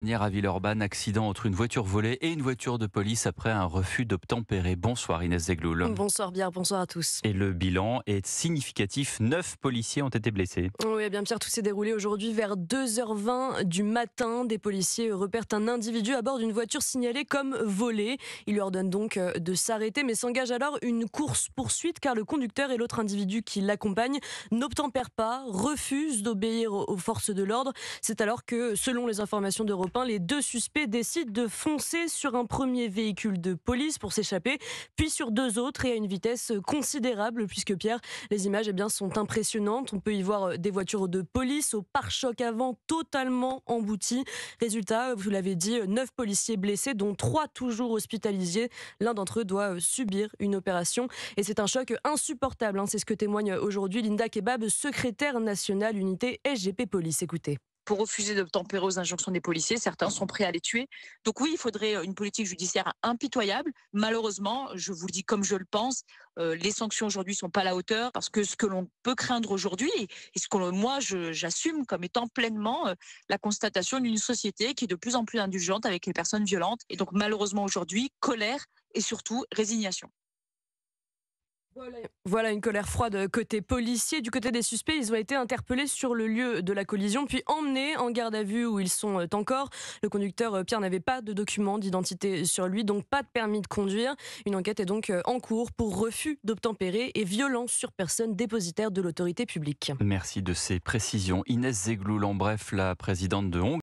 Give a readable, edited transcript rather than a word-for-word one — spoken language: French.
À Villeurbanne, accident entre une voiture volée et une voiture de police après un refus d'obtempérer. Bonsoir Inès Zegloul. Bonsoir Pierre, bonsoir à tous. Et le bilan est significatif. 9 policiers ont été blessés. Oui, bien Pierre, tout s'est déroulé aujourd'hui vers 2h20 du matin. Des policiers repèrent un individu à bord d'une voiture signalée comme volée. Ils lui ordonnent donc de s'arrêter, mais s'engage alors une course-poursuite car le conducteur et l'autre individu qui l'accompagne n'obtempèrent pas, refusent d'obéir aux forces de l'ordre. C'est alors que, selon les informations d'Europe 1, les deux suspects décident de foncer sur un premier véhicule de police pour s'échapper, puis sur deux autres et à une vitesse considérable puisque Pierre, les images sont impressionnantes. On peut y voir des voitures de police au pare-choc avant totalement embouties. Résultat, vous l'avez dit, 9 policiers blessés, dont 3 toujours hospitalisés. L'un d'entre eux doit subir une opération. Et c'est un choc insupportable. C'est ce que témoigne aujourd'hui Linda Kebab, secrétaire nationale unité SGP Police. Écoutez. Pour refuser d'obtempérer aux injonctions des policiers, certains sont prêts à les tuer. Donc oui, il faudrait une politique judiciaire impitoyable. Malheureusement, je vous le dis comme je le pense, les sanctions aujourd'hui sont pas à la hauteur parce que ce que l'on peut craindre aujourd'hui, et ce que j'assume comme étant pleinement la constatation d'une société qui est de plus en plus indulgente avec les personnes violentes. Et donc malheureusement aujourd'hui, colère et surtout résignation. Voilà une colère froide côté policier. Du côté des suspects, ils ont été interpellés sur le lieu de la collision, puis emmenés en garde à vue où ils sont encore. Le conducteur, Pierre, n'avait pas de document d'identité sur lui, donc pas de permis de conduire. Une enquête est donc en cours pour refus d'obtempérer et violence sur personne dépositaire de l'autorité publique. Merci de ces précisions. Inès Zegloul, en bref, la présidente de Hongrie.